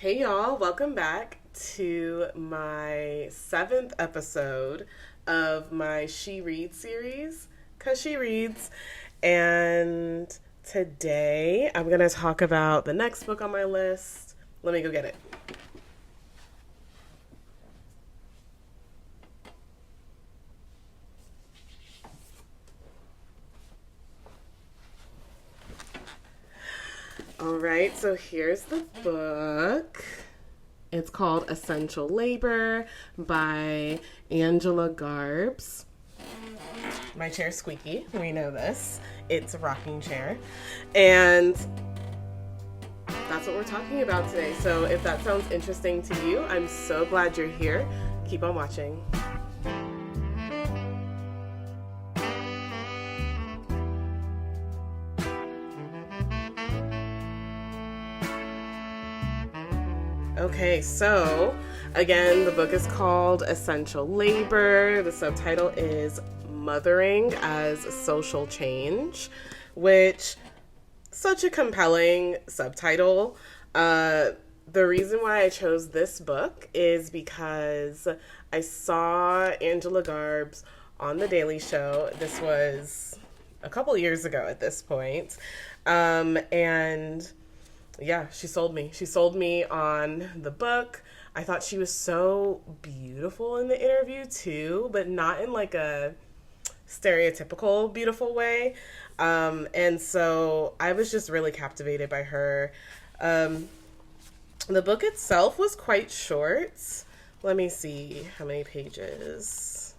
Hey y'all, welcome back to my 7th episode of my She Reads series, Cause She Reads. And today I'm gonna talk about the next book on my list. Let me go get it. All right, so here's the book. It's called Essential Labor by Angela Garbes. My chair's squeaky. We know this. It's a rocking chair. And that's what we're talking about today. So if that sounds interesting to you, I'm so glad you're here. Keep on watching. Okay, so again, the book is called Essential Labor. The subtitle is Mothering as Social Change, which such a compelling subtitle. The reason why I chose this book is because I saw Angela Garbes on The Daily Show. This was a couple years ago at this point. And yeah, she sold me. She sold me on the book. I thought she was so beautiful in the interview too, but not in like a stereotypical beautiful way. And so I was just really captivated by her. The book itself was quite short. Let me see how many pages.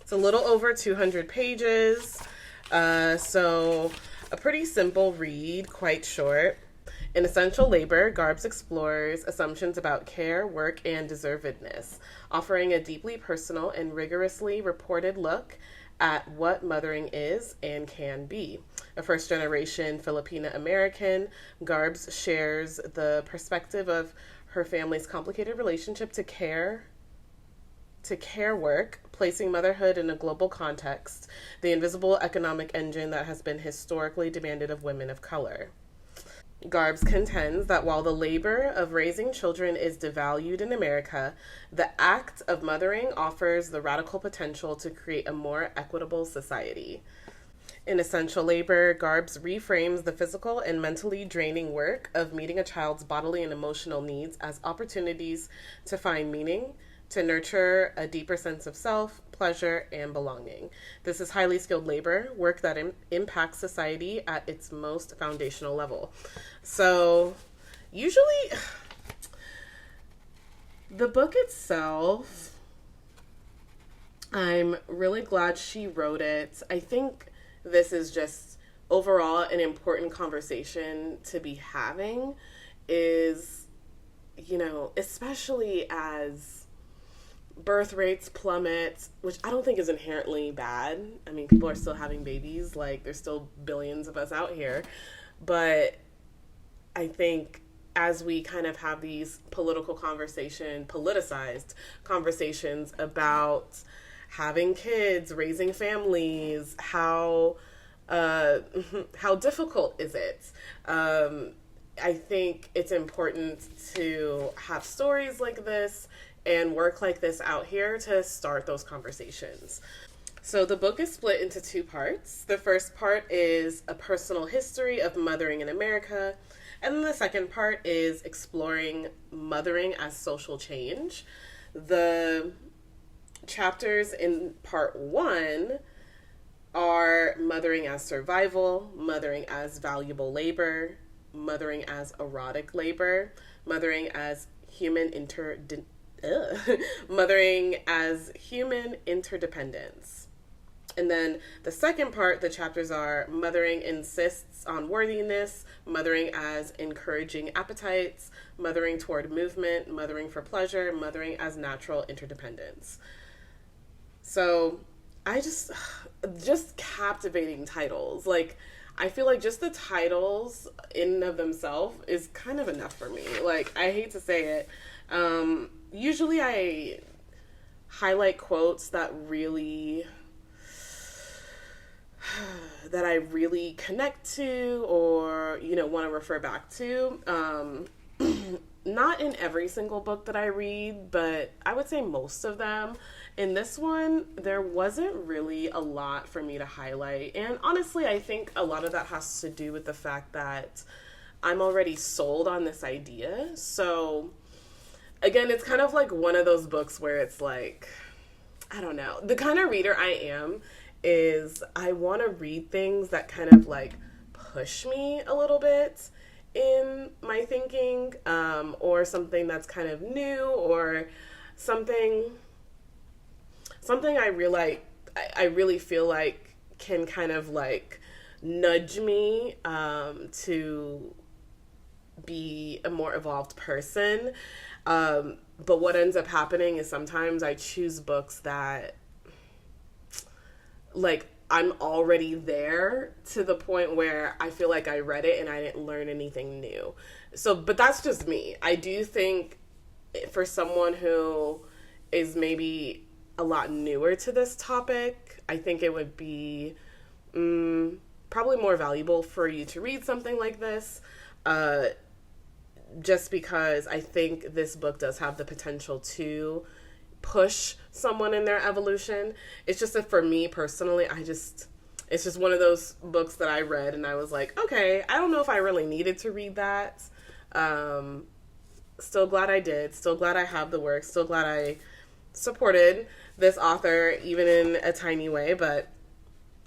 It's a little over 200 pages. So a pretty simple read, quite short. In Essential Labor, Garbes explores assumptions about care, work, and deservedness, offering a deeply personal and rigorously reported look at what mothering is and can be. A first-generation Filipina American, Garbes shares the perspective of her family's complicated relationship to care work, placing motherhood in a global context, the invisible economic engine that has been historically demanded of women of color. Garbes contends that while the labor of raising children is devalued in America, the act of mothering offers the radical potential to create a more equitable society. In Essential Labor, Garbes reframes the physical and mentally draining work of meeting a child's bodily and emotional needs as opportunities to find meaning, to nurture a deeper sense of self, pleasure, and belonging. This is highly skilled labor, work that impacts society at its most foundational level. So, usually, the book itself, I'm really glad she wrote it. I think this is just overall an important conversation to be having is, especially as birth rates plummet, which I don't think is inherently bad. I mean, people are still having babies. Like, there's still billions of us out here. But I think as we kind of have these politicized conversations about having kids, raising families, how difficult is it? I think it's important to have stories like this and work like this out here to start those conversations. So the book is split into two parts. The first part is a personal history of mothering in America, and then the second part is exploring mothering as social change. The chapters in part 1 are mothering as survival, mothering as valuable labor, mothering as erotic labor, mothering as mothering as human interdependence. And then the second part, the chapters are mothering insists on worthiness, mothering as encouraging appetites, mothering toward movement, mothering for pleasure, mothering as natural interdependence. So I just captivating titles. Like, I feel like just the titles in and of themselves is kind of enough for me. Like, I hate to say it. Usually I highlight quotes that really that I really connect to or, want to refer back to. Not in every single book that I read, but I would say most of them. In this one, there wasn't really a lot for me to highlight. And honestly, I think a lot of that has to do with the fact that I'm already sold on this idea. So, again, it's kind of like one of those books where it's like, I don't know. The kind of reader I am is I want to read things that kind of like push me a little bit in my thinking, or something that's kind of new, or something I really feel like can kind of like nudge me to be a more evolved person. But what ends up happening is sometimes I choose books that, like, I'm already there to the point where I feel like I read it and I didn't learn anything new. So, but that's just me. I do think for someone who is maybe a lot newer to this topic, I think it would be probably more valuable for you to read something like this. Just because I think this book does have the potential to push someone in their evolution. It's just that for me personally, it's just one of those books that I read and I was like, okay, I don't know if I really needed to read that. Still glad I did. Still glad I have the work. Still glad I supported this author, even in a tiny way. But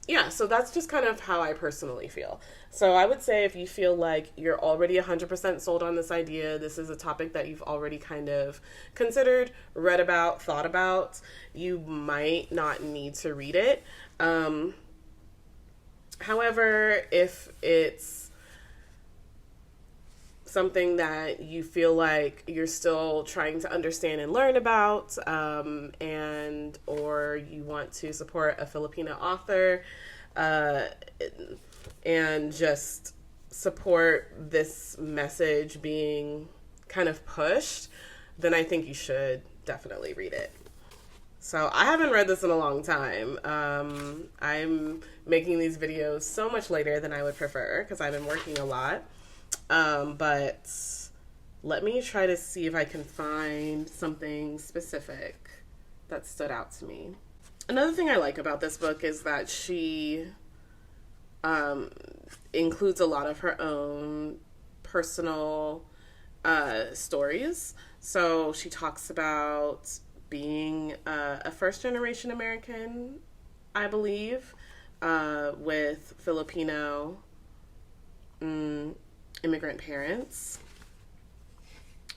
yeah, so that's just kind of how I personally feel. So I would say if you feel like you're already 100% sold on this idea, this is a topic that you've already kind of considered, read about, thought about, you might not need to read it. However, if it's something that you feel like you're still trying to understand and learn about, and or you want to support a Filipino author, and just support this message being kind of pushed, then I think you should definitely read it. So I haven't read this in a long time. I'm making these videos so much later than I would prefer because I've been working a lot. But let me try to see if I can find something specific that stood out to me. Another thing I like about this book is that she includes a lot of her own personal stories. So she talks about being a first-generation American, I believe, with Filipino immigrant parents.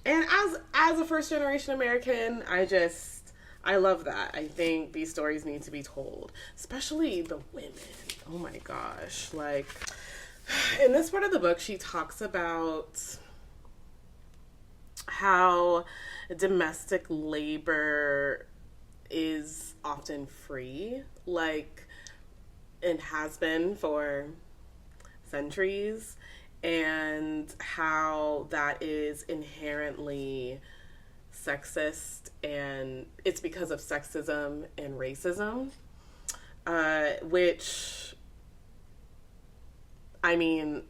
And as a first-generation American, I love that. I think these stories need to be told, especially the women. Oh my gosh. Like, in this part of the book, she talks about how domestic labor is often free, like, and has been for centuries, and how that is inherently sexist, and it's because of sexism and racism, which, I mean,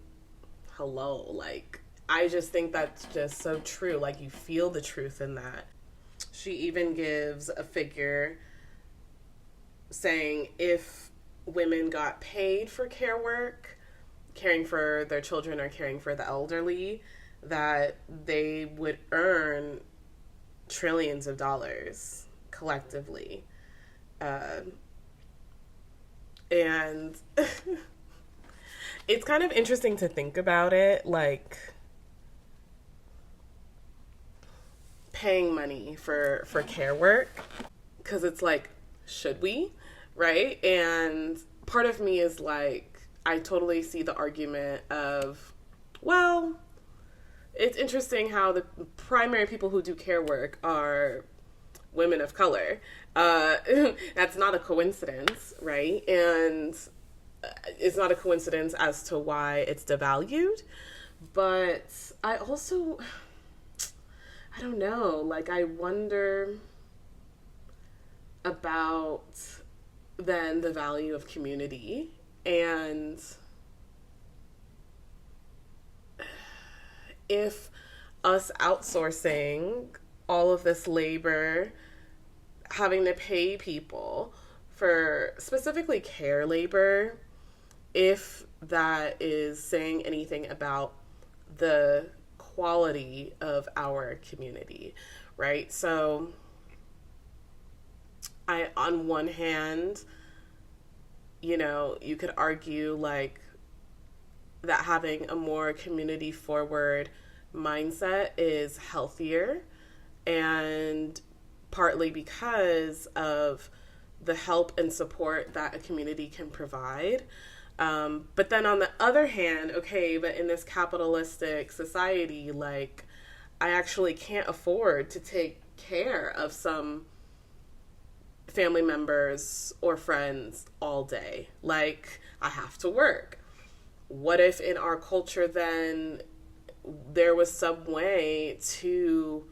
hello, like, I just think that's just so true. Like, you feel the truth in that. She even gives a figure saying if women got paid for care work, caring for their children or caring for the elderly, that they would earn trillions of dollars collectively. And it's kind of interesting to think about it, like, paying money for care work, because it's like, should we, right? And part of me is like, I totally see the argument of, well, it's interesting how the primary people who do care work are women of color. That's not a coincidence, right? And it's not a coincidence as to why it's devalued. But I also, I don't know, like, I wonder about then the value of community And if us outsourcing all of this labor, having to pay people for specifically care labor, if that is saying anything about the quality of our community, right? So on one hand, you could argue like that having a more community forward mindset is healthier, and partly because of the help and support that a community can provide. But then on the other hand, okay, but in this capitalistic society, like, I actually can't afford to take care of some family members or friends all day. Like, I have to work. What if in our culture then there was some way to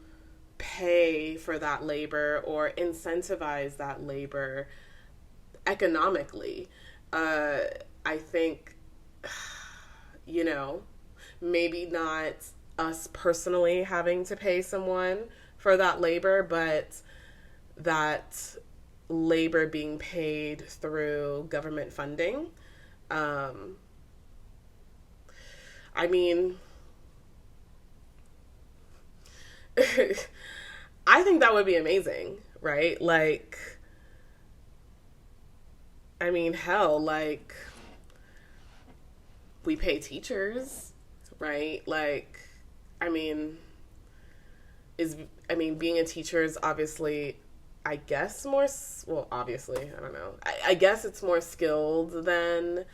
pay for that labor or incentivize that labor economically? I think, maybe not us personally having to pay someone for that labor, but that labor being paid through government funding. I mean, I think that would be amazing, right? Like, I mean, hell, like, we pay teachers, right? Like, being a teacher is obviously, I guess, obviously, I don't know. I guess it's more skilled than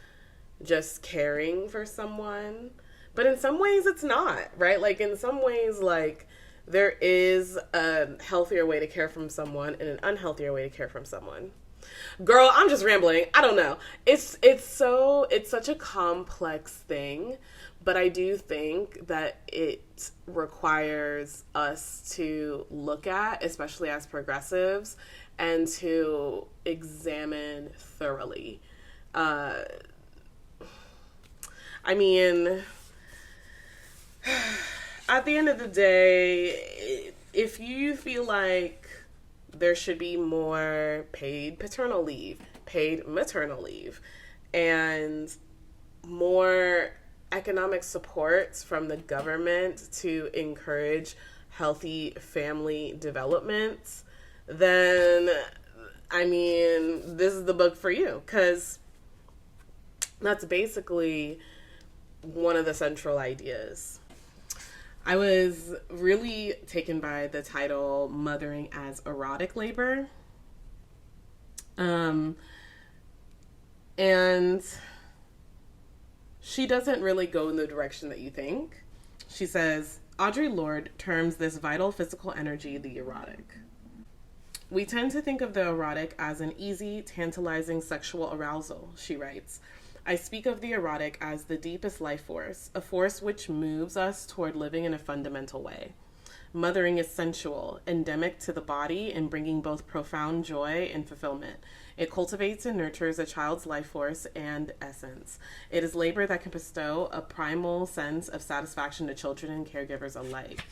just caring for someone. But in some ways it's not, right? Like, in some ways, like, there is a healthier way to care from someone and an unhealthier way to care from someone. Girl, I'm just rambling. I don't know. It's such a complex thing, but I do think that it requires us to look at, especially as progressives, and to examine thoroughly. At the end of the day, if you feel like there should be more paid paternal leave, paid maternal leave, and more economic supports from the government to encourage healthy family development, then, this is the book for you, because that's basically one of the central ideas. I was really taken by the title Mothering as Erotic Labor. And she doesn't really go in the direction that you think. She says, Audre Lorde terms this vital physical energy the erotic. We tend to think of the erotic as an easy, tantalizing sexual arousal, she writes. I speak of the erotic as the deepest life force, a force which moves us toward living in a fundamental way. Mothering is sensual, endemic to the body, and bringing both profound joy and fulfillment. It cultivates and nurtures a child's life force and essence. It is labor that can bestow a primal sense of satisfaction to children and caregivers alike.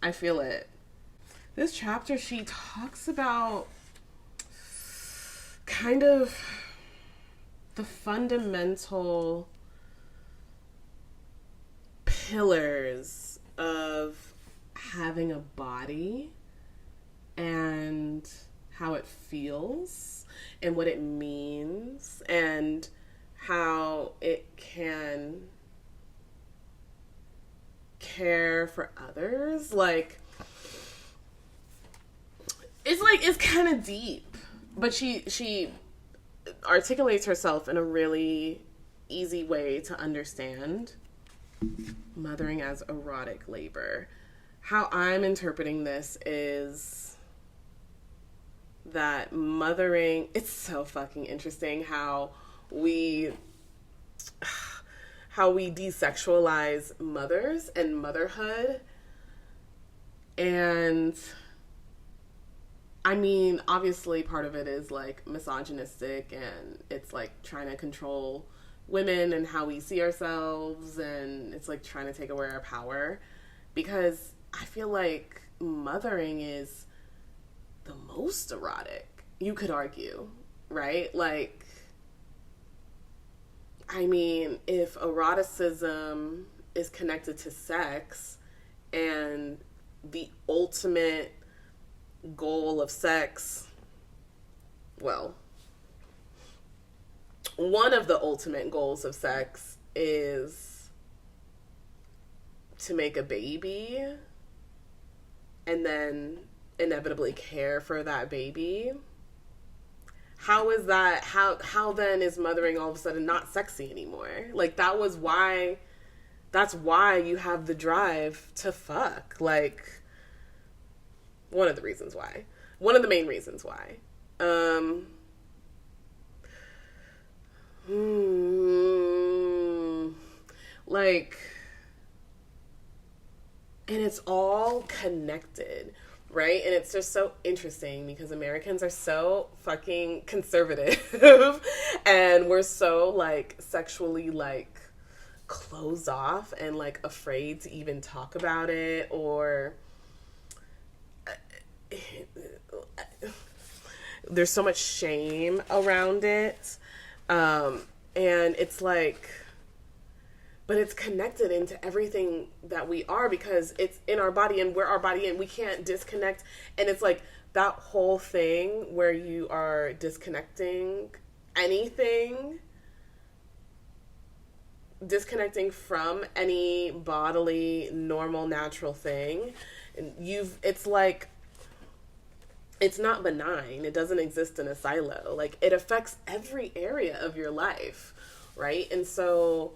I feel it. This chapter, she talks about kind of the fundamental pillars of having a body and how it feels and what it means and how it can care for others. It's kind of deep, but she articulates herself in a really easy way to understand. Mothering as erotic labor. How I'm interpreting this is that mothering, it's so fucking interesting how we desexualize mothers and motherhood, and I mean, obviously part of it is like misogynistic, and it's like trying to control women and how we see ourselves, and it's like trying to take away our power, because I feel like mothering is the most erotic, you could argue, right? Like, I mean, if eroticism is connected to sex, and the ultimate goal of sex, well, one of the ultimate goals of sex is to make a baby and then inevitably care for that baby. How is that, how then is mothering all of a sudden not sexy anymore? Like, that's why you have the drive to fuck. Like, one of the reasons why. One of the main reasons why. Like, and it's all connected, right? And it's just so interesting because Americans are so fucking conservative and we're so like sexually like closed off and like afraid to even talk about it, or there's so much shame around it. And it's like, but it's connected into everything that we are because it's in our body and we're our body and we can't disconnect. And it's like that whole thing where you are disconnecting from any bodily, normal, natural thing. And it's like, it's not benign. It doesn't exist in a silo. Like, it affects every area of your life, right? And so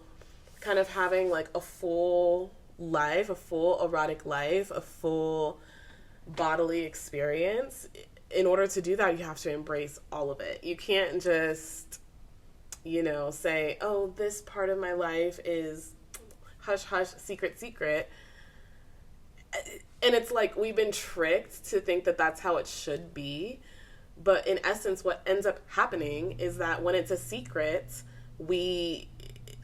kind of having like a full life, a full erotic life, a full bodily experience, in order to do that, you have to embrace all of it. You can't just, say, oh, this part of my life is hush, hush, secret, secret. And it's like we've been tricked to think that that's how it should be. But in essence, what ends up happening is that when it's a secret, we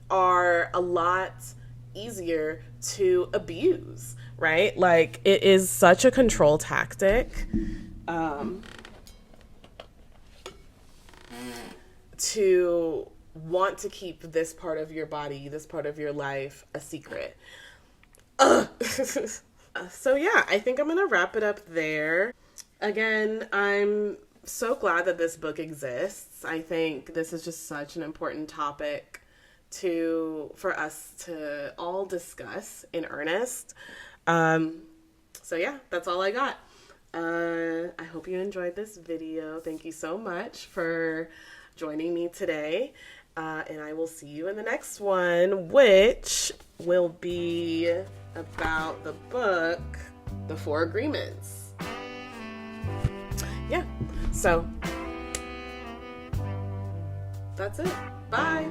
are a lot easier to abuse, right? Like, it is such a control tactic to want to keep this part of your body, this part of your life, a secret. So yeah, I think I'm going to wrap it up there. Again, I'm so glad that this book exists. I think this is just such an important topic for us to all discuss in earnest. So yeah, that's all I got. I hope you enjoyed this video. Thank you so much for joining me today. And I will see you in the next one, which will be about the book, The Four Agreements. Yeah, so that's it. Bye.